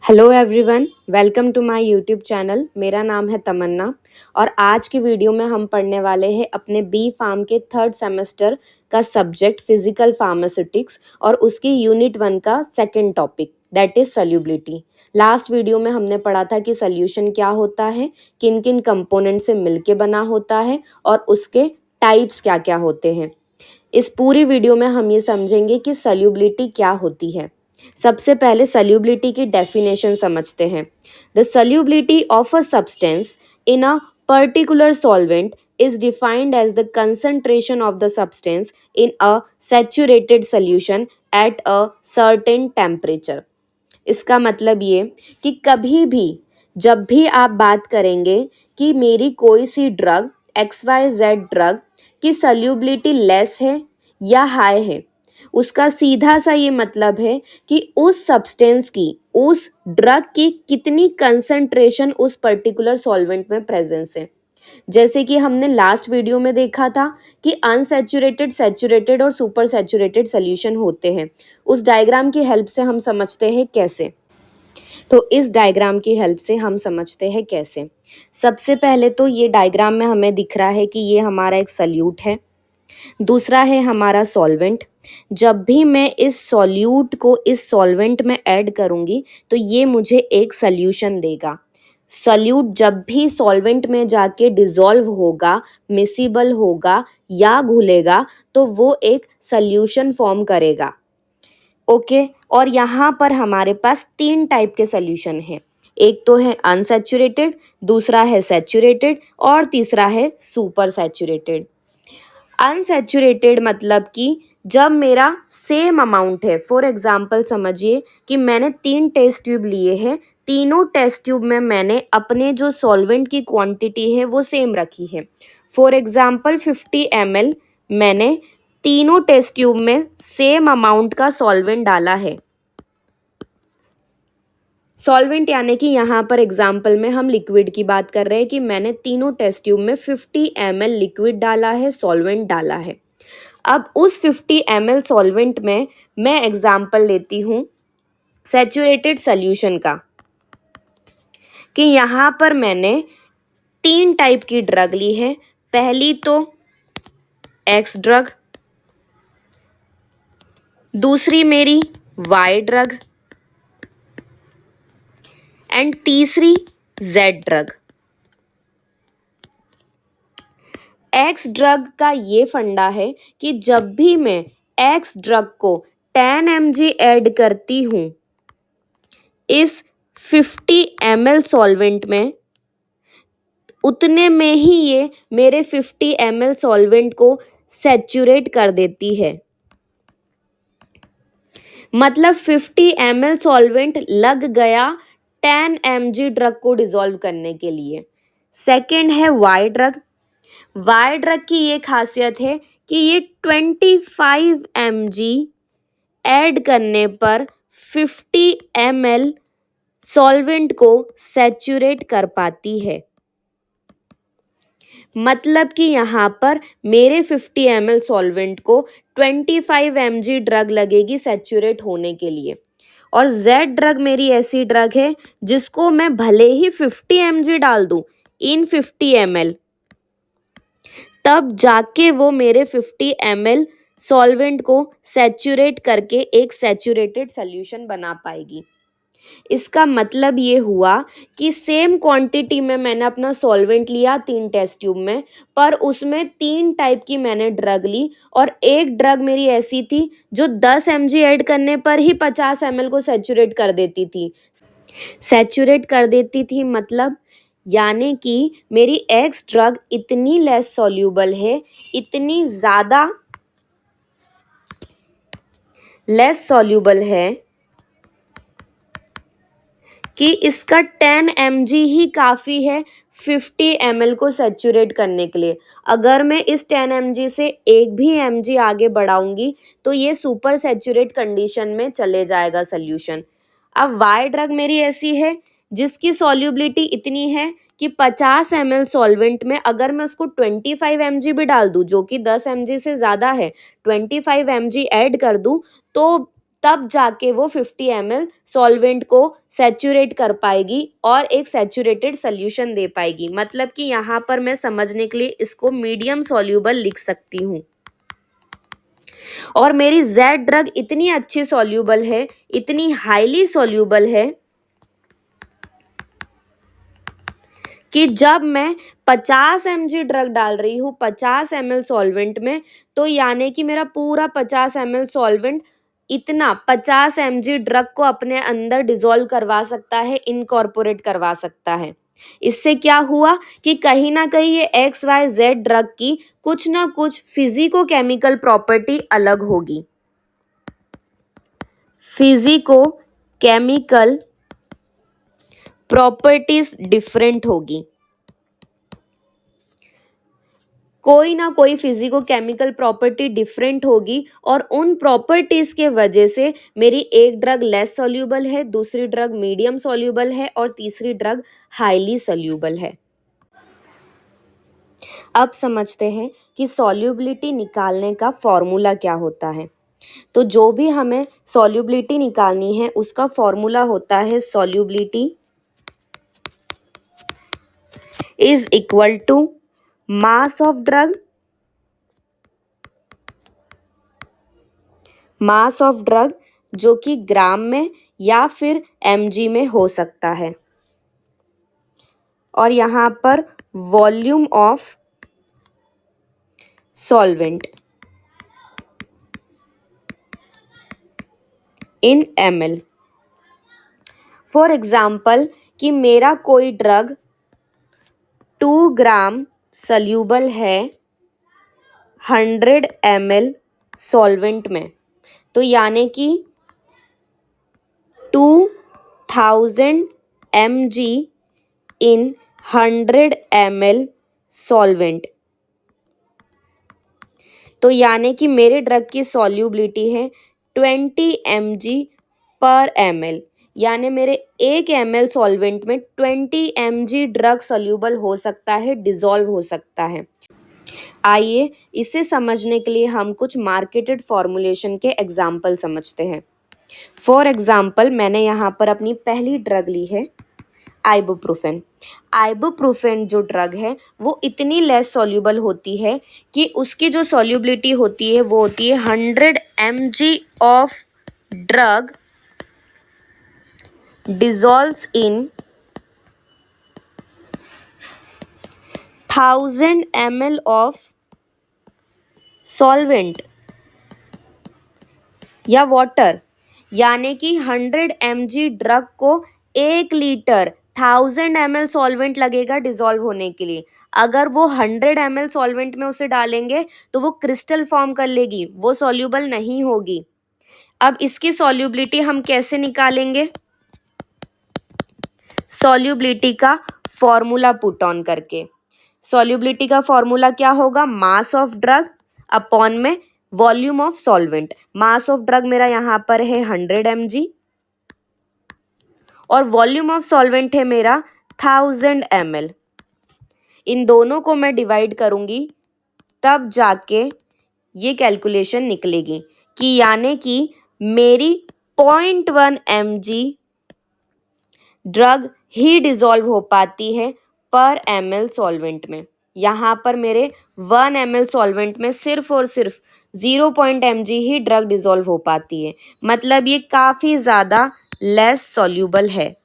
Hello everyone, welcome to my YouTube channel. मेरा नाम है तमन्ना और आज की वीडियो में हम पढ़ने वाले हैं अपने बी फार्म के थर्ड सेमेस्टर का सब्जेक्ट फिजिकल फार्मास्यूटिक्स और उसकी यूनिट 1 का second topic that is solubility. Last video में हमने पढ़ा था कि सॉल्यूशन क्या होता है, किन किन कंपोनेंट से मिलके बना होता है और उसके टाइप्स क्या क्या होते हैं। इस पूरी वीडियो में हम ये समझेंगे कि सॉल्युबिलिटी क्या होती है। सबसे पहले सॉल्युबिलिटी की डेफिनेशन समझते हैं। The solubility of a substance in a particular solvent is defined as the concentration of the substance in a saturated solution at a certain temperature। इसका मतलब ये कि कभी भी जब भी आप बात करेंगे कि मेरी कोई सी ड्रग XYZ ड्रग की सॉल्युबिलिटी लेस है या हाई है, उसका सीधा सा ये मतलब है कि उस सब्सटेंस की, उस ड्रग की कितनी कंसंट्रेशन उस पर्टिकुलर सॉल्वेंट में प्रेजेंस है। जैसे कि हमने लास्ट वीडियो में देखा था कि अनसैचुरेटेड, सैचुरेटेड और सुपर सैचुरेटेड सॉल्यूशन होते हैं। उस डायग्राम की हेल्प से हम समझते हैं कैसे। तो इस डायग्राम की हेल्प से हम समझते हैं कैसे। सबसे पहले तो ये डायग्राम में हमें दिख रहा है कि ये हमारा एक सॉल्यूट है, दूसरा है हमारा सॉल्वेंट। जब भी मैं इस सॉल्यूट को इस सॉल्वेंट में ऐड करूंगी तो ये मुझे एक सॉल्यूशन देगा। सॉल्यूट जब भी सॉल्वेंट में जाके डिसॉल्व होगा, मिसिबल होगा या घुलेगा तो वो एक सॉल्यूशन फॉर्म करेगा। ओके, और यहाँ पर हमारे पास तीन टाइप के सॉल्यूशन हैं। एक तो है अनसैचुरेटेड, दूसरा है सैचुरेटेड और तीसरा है सुपर सैचुरेटेड। अनसैचुरेटेड मतलब कि जब मेरा सेम अमाउंट है, फॉर एग्जांपल समझिए कि मैंने 3 टेस्ट ट्यूब लिए हैं, तीनों टेस्ट ट्यूब में मैंने अपने जो सॉल्वेंट की क्वांटिटी है वो सेम रखी है। फॉर एग्जांपल 50 ml मैंने तीनों टेस्ट ट्यूब में सेम अमाउंट का सॉल्वेंट डाला है। सॉल्वेंट यानी कि यहाँ पर एग्जाम्पल में हम लिक्विड की बात कर रहे हैं कि मैंने तीनों टेस्ट ट्यूब में 50 ml लिक्विड डाला है, सॉल्वेंट डाला है। अब उस 50 ml सॉल्वेंट में मैं एग्जाम्पल लेती हूँ सैचुरेटेड सॉल्यूशन का, कि यहाँ पर मैंने 3 टाइप की ड्रग ली है। पहली तो एक्स ड्रग, दूसरी मेरी वाई ड्रग एंड तीसरी जेड ड्रग। एक्स ड्रग का ये फंडा है कि जब भी मैं एक्स ड्रग को 10 mg ऐड करती हूँ इस 50 ml सॉल्वेंट में, उतने में ही ये मेरे 50 ml सॉल्वेंट को सैचुरेट कर देती है। मतलब 50 ml सॉल्वेंट लग गया 10 mg ड्रग को डिसॉल्व करने के लिए। सेकंड है वाई ड्रग। वाई ड्रग की ये खासियत है कि ये 25 mg ऐड करने पर 50 ml सॉल्वेंट को सैचुरेट कर पाती है। मतलब कि यहाँ पर मेरे 50 ml सॉल्वेंट को 25 mg ड्रग लगेगी सैचुरेट होने के लिए। और जेड ड्रग मेरी ऐसी ड्रग है जिसको मैं भले ही 50 mg डाल दूं इन 50 ml, तब जाके वो मेरे 50 ml सॉल्वेंट को सैचुरेट करके एक सैचुरेटेड सॉल्यूशन बना पाएगी। इसका मतलब ये हुआ कि सेम क्वांटिटी में मैंने अपना सॉल्वेंट लिया 3 टेस्ट ट्यूब में, पर उसमें 3 टाइप की मैंने ड्रग ली और एक ड्रग मेरी ऐसी थी जो 10 mg ऐड करने पर ही 50 ml को सैचुरेट कर देती थी। सैचुरेट कर देती थी मतलब यानी कि मेरी एक्स ड्रग इतनी लेस सॉल्यूबल है, इतनी ज़्यादा लेस सॉल्यूबल है कि इसका 10 mg ही काफ़ी है 50 ml को सैचुरेट करने के लिए। अगर मैं इस 10 mg से एक भी mg आगे बढ़ाऊंगी तो ये सुपर सैचुरेट कंडीशन में चले जाएगा सॉल्यूशन। अब वाई ड्रग मेरी ऐसी है जिसकी सॉल्युबिलिटी इतनी है कि 50 ml सॉल्वेंट में अगर मैं उसको 25 mg भी डाल दूँ जो कि 10 mg से ज़्यादा है, 25 mg ऐड कर दूँ तो तब जाके वो 50 ml सॉल्वेंट को सैचुरेट कर पाएगी और एक सैचुरेटेड सोल्यूशन दे पाएगी। मतलब कि यहाँ पर मैं समझने के लिए इसको मीडियम सॉल्यूबल लिख सकती हूँ। और मेरी Z ड्रग इतनी अच्छी सॉल्यूबल है, इतनी हाईली सॉल्यूबल है कि जब मैं 50 mg ड्रग डाल रही हूँ 50 ml सॉल्वेंट में, तो यानी कि मेरा पूरा 50 ml सॉल्वेंट इतना 50 mg ड्रग को अपने अंदर डिसॉल्व करवा सकता है, इनकॉर्पोरेट करवा सकता है। इससे क्या हुआ कि कहीं ना कहीं ये XYZ ड्रग की कुछ ना कुछ फिजिको केमिकल प्रॉपर्टी अलग होगी, फिजिको केमिकल प्रॉपर्टीज डिफरेंट होगी। कोई ना कोई फिजिको केमिकल प्रॉपर्टी डिफरेंट होगी और उन प्रॉपर्टीज के वजह से मेरी एक ड्रग लेस सॉल्यूबल है, दूसरी ड्रग मीडियम सॉल्यूबल है और तीसरी ड्रग हाईली सॉल्यूबल है। अब समझते हैं कि सॉल्यूबिलिटी निकालने का फॉर्मूला क्या होता है। तो जो भी हमें सॉल्यूबिलिटी निकालनी है उसका फॉर्मूला होता है solubility is equal to mass of drug, mass of drug जो कि ग्राम में या फिर mg में हो सकता है, और यहाँ पर volume of solvent in ml। For example कि मेरा कोई ड्रग 2 ग्राम सल्यूबल है 100 ml सॉल्वेंट में, तो यानी कि 2000 mg इन 100 ml सॉल्वेंट, तो यानी कि मेरे ड्रग की सॉल्यूबिलिटी है 20 mg पर ml, यानी मेरे 1 ml सॉल्वेंट में 20 mg ड्रग सॉल्यूबल हो सकता है, डिसॉल्व हो सकता है। आइए इसे समझने के लिए हम कुछ मार्केटेड फॉर्मुलेशन के एग्जाम्पल समझते हैं। फॉर एग्जाम्पल मैंने यहाँ पर अपनी पहली ड्रग ली है आइबुप्रोफेन। आइबुप्रोफेन जो ड्रग है वो इतनी लेस सॉल्यूबल होती है कि उसकी जो सॉल्यूबिलिटी होती है वो होती है 100 mg of drug dissolves in 1000 ml of solvent या वाटर, यानी कि 100 mg ड्रग को 1 लीटर 1000 ml सॉल्वेंट लगेगा डिसॉल्व होने के लिए। अगर वो 100 ml सॉल्वेंट में उसे डालेंगे तो वो क्रिस्टल फॉर्म कर लेगी, वो सॉल्यूबल नहीं होगी। अब इसकी सॉल्यूबिलिटी हम कैसे निकालेंगे? सॉल्यूबिलिटी का फॉर्मूला पुट ऑन करके। सॉल्यूबिलिटी का फॉर्मूला क्या होगा? मास ऑफ ड्रग अपॉन में volume of solvent. Mass of drug मेरा यहाँ पर है 100 mg और वॉल्यूम ऑफ सॉल्वेंट है मेरा 1000 ml। इन दोनों को मैं डिवाइड करूंगी तब जाके ये कैलकुलेशन निकलेगी कि यानी कि मेरी 0.1 mg ड्रग ही डिसॉल्व हो पाती है पर ml सॉल्वेंट में। यहाँ पर मेरे 1 ml सॉल्वेंट में सिर्फ और सिर्फ 0 mg ही ड्रग डिसॉल्व हो पाती है, मतलब ये काफ़ी ज़्यादा लेस सॉल्यूबल है।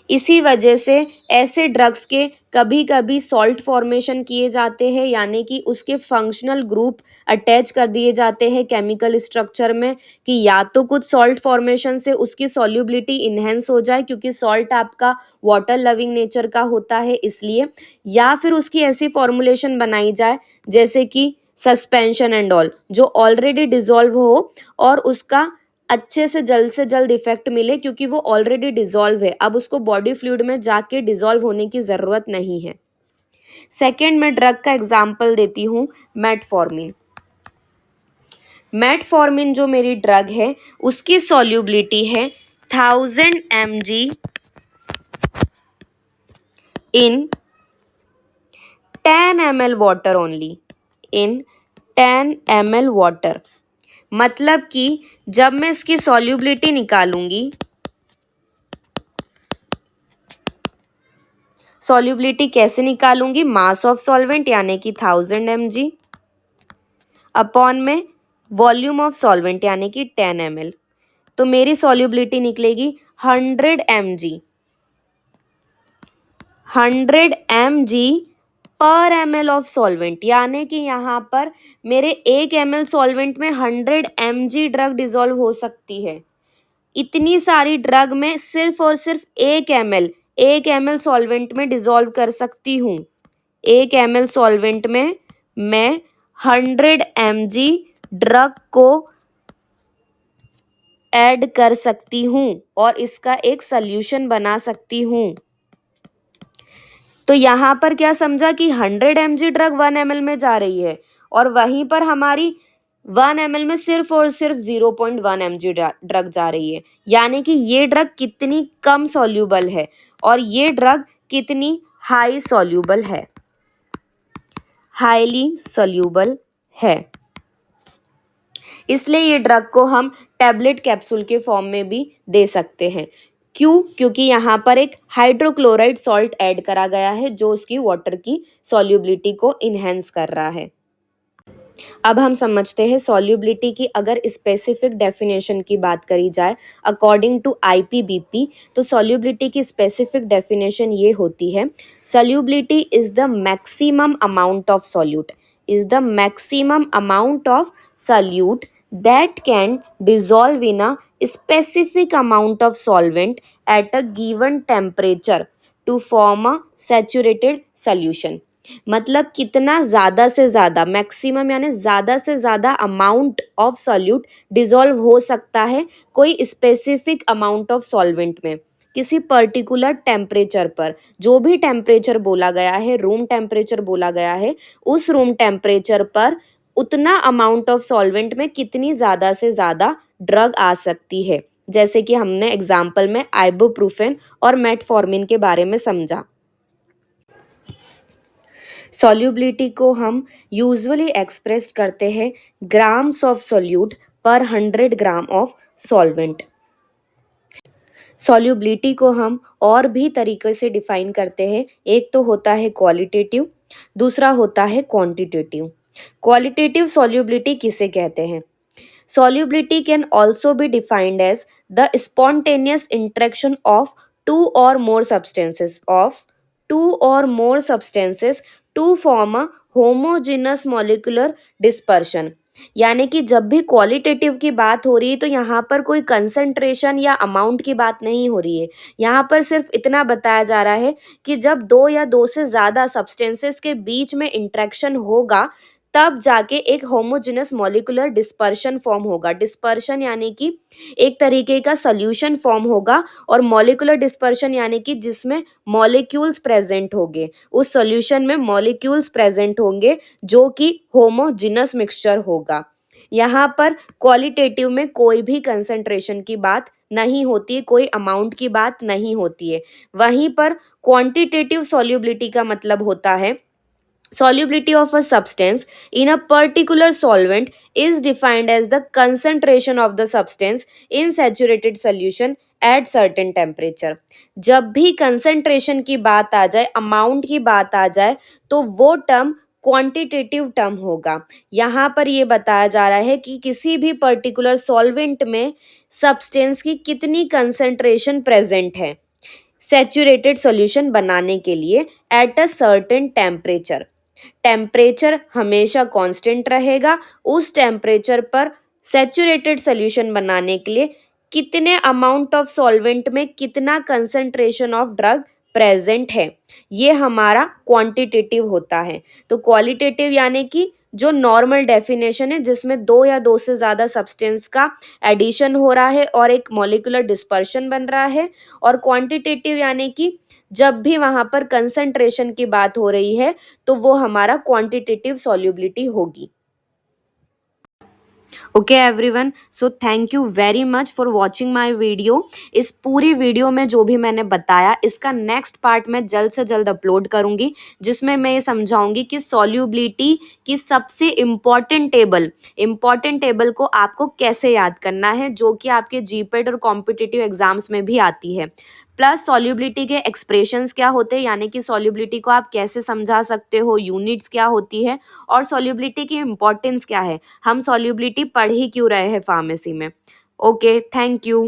इसी वजह से ऐसे ड्रग्स के कभी कभी सॉल्ट फॉर्मेशन किए जाते हैं, यानी कि उसके फंक्शनल ग्रुप अटैच कर दिए जाते हैं केमिकल स्ट्रक्चर में कि या तो कुछ सॉल्ट फॉर्मेशन से उसकी सॉल्युबिलिटी इन्हेंस हो जाए क्योंकि सॉल्ट आपका वाटर लविंग नेचर का होता है इसलिए, या फिर उसकी ऐसी फॉर्मुलेशन बनाई जाए जैसे कि सस्पेंशन एंड ऑल जो ऑलरेडी डिसॉल्व हो और उसका अच्छे से जल्द इफेक्ट मिले क्योंकि वो ऑलरेडी डिसॉल्व है, अब उसको बॉडी फ्लूइड में जाके डिसॉल्व होने की ज़रूरत नहीं है। सेकेंड मैं ड्रग का एग्जाम्पल देती हूँ मेटफॉर्मिन। मेटफॉर्मिन जो मेरी ड्रग है उसकी सॉल्युबिलिटी है 1000 mg इन 10 ml वाटर ओनली, इन 10 ml वाटर। मतलब कि जब मैं इसकी सॉल्युबिलिटी निकालूंगी, सॉल्युबिलिटी कैसे निकालूंगी, मास ऑफ सॉल्वेंट यानी कि 1000 mg अपॉन में वॉल्यूम ऑफ सॉल्वेंट यानी कि 10 ml। तो मेरी सॉल्युबिलिटी निकलेगी 100 mg, 100 mg पर ml ऑफ सॉल्वेंट, यानी कि यहाँ पर मेरे 1 ml सॉल्वेंट में 100 mg ड्रग डिजोल्व हो सकती है। इतनी सारी ड्रग में सिर्फ और सिर्फ 1 ml सॉल्वेंट में डिजोल्व कर सकती हूँ। 1 ml सॉल्वेंट में मैं 100 mg ड्रग को ऐड कर सकती हूँ और इसका एक सल्यूशन बना सकती हूँ। तो यहाँ पर क्या समझा कि 100 mg ड्रग 1 ml में जा रही है और वहीं पर हमारी 1 ml में सिर्फ और सिर्फ 0.1 mg ड्रग जा रही है, यानी कि ये ड्रग कितनी कम सॉल्यूबल है और ये ड्रग कितनी हाई सॉल्यूबल है, हाईली सॉल्यूबल है। इसलिए ये ड्रग को हम टैबलेट कैप्सूल के फॉर्म में भी दे सकते हैं। क्यों? क्योंकि यहाँ पर एक हाइड्रोक्लोराइड सॉल्ट ऐड करा गया है जो उसकी वाटर की सॉल्युबिलिटी को इन्हेंस कर रहा है। अब हम समझते हैं सॉल्युबिलिटी की अगर स्पेसिफिक डेफिनेशन की बात करी जाए अकॉर्डिंग टू आईपीबीपी, तो सॉल्युबिलिटी की स्पेसिफिक डेफिनेशन ये होती है, solubility is the maximum amount of solute, is the maximum amount of solute that can dissolve in a specific amount of solvent at a given temperature to form a saturated solution। मतलब कितना ज़्यादा से ज़्यादा, maximum यानी ज़्यादा से ज़्यादा amount of solute dissolve हो सकता है कोई स्पेसिफिक अमाउंट ऑफ सॉल्वेंट में किसी पर्टिकुलर टेम्परेचर पर। जो भी टेम्परेचर बोला गया है, रूम टेम्परेचर बोला गया है, उस रूम टेम्परेचर पर उतना अमाउंट ऑफ सॉल्वेंट में कितनी ज़्यादा से ज़्यादा ड्रग आ सकती है, जैसे कि हमने एग्जाम्पल में आइबुप्रोफेन और मेटफॉर्मिन के बारे में समझा। सॉल्युबिलिटी को हम यूजुअली एक्सप्रेस करते हैं ग्राम्स ऑफ सॉल्यूट पर 100 ग्राम ऑफ सॉल्वेंट। सॉल्युबिलिटी को हम और भी तरीके से डिफाइन करते हैं, एक तो होता है क्वालिटेटिव, दूसरा होता है क्वांटिटेटिव। क्वालिटेटिव सॉल्युबिलिटी किसे कहते हैं? Solubility can also be defined as the spontaneous interaction of two or more substances to form a homogeneous molecular dispersion. यानी कि जब भी क्वालिटेटिव की बात हो रही है तो यहाँ पर कोई कंसंट्रेशन या अमाउंट की बात नहीं हो रही है। यहाँ पर सिर्फ इतना बताया जा रहा है कि जब दो या दो से ज़्यादा सब्सटेंसेस के बीच में इंट्रैक्शन होगा तब जाके एक होमोजेनस मॉलिक्यूलर डिस्पर्शन फॉर्म होगा। डिस्पर्शन यानी कि एक तरीके का सॉल्यूशन फॉर्म होगा और मॉलिक्यूलर डिस्पर्शन यानी कि जिसमें मॉलिक्यूल्स प्रेजेंट होंगे, उस सॉल्यूशन में मॉलिक्यूल्स प्रेजेंट होंगे जो कि होमोजेनस मिक्सचर होगा। यहाँ पर क्वालिटेटिव में कोई भी कंसंट्रेशन की बात नहीं होती है, कोई अमाउंट की बात नहीं होती है। वहीं पर क्वांटिटेटिव सॉल्युबिलिटी का मतलब होता है solubility of a substance in a particular solvent is defined as the concentration of the substance in saturated solution at certain temperature। जब भी concentration की बात आ जाए, amount की बात आ जाए, तो वो टर्म क्वांटिटेटिव टर्म होगा। यहाँ पर ये बताया जा रहा है कि किसी भी पर्टिकुलर सॉल्वेंट में सब्सटेंस की कितनी कंसंट्रेशन प्रेजेंट है सैचुरेटेड सॉल्यूशन बनाने के लिए at a certain temperature. Temperature हमेशा कांस्टेंट रहेगा, उस टेम्परेचर पर सैचुरेटेड सॉल्यूशन बनाने के लिए कितने अमाउंट ऑफ सॉल्वेंट में कितना कंसंट्रेशन ऑफ ड्रग प्रेजेंट है, ये हमारा क्वांटिटेटिव होता है। तो क्वालिटेटिव यानी कि जो नॉर्मल डेफिनेशन है जिसमें दो या दो से ज़्यादा सब्सटेंस का एडिशन हो रहा है और एक मॉलिक्यूलर डिस्पर्शन बन रहा है, और क्वांटिटेटिव यानी कि जब भी वहाँ पर कंसंट्रेशन की बात हो रही है तो वो हमारा क्वांटिटेटिव सॉल्युबिलिटी होगी। Okay everyone, so thank you very much for watching my video. इस पूरी वीडियो में जो भी मैंने बताया, इसका नेक्स्ट पार्ट मैं जल्द से जल्द अपलोड करूंगी, जिसमें मैं ये समझाऊंगी कि सॉल्युबिलिटी की सबसे इम्पॉर्टेंट टेबल को आपको कैसे याद करना है, जो कि आपके जीपेट और कॉम्पिटिटिव एग्जाम्स में भी आती है। प्लस सॉल्युबिलिटी के एक्सप्रेशंस क्या होते हैं, यानी कि सॉल्युबिलिटी को आप कैसे समझा सकते हो, यूनिट्स क्या होती है, और सॉल्युबिलिटी की इम्पोर्टेंस क्या है, हम सॉल्युबिलिटी पढ़ ही क्यों रहे हैं फार्मेसी में। Okay, thank you.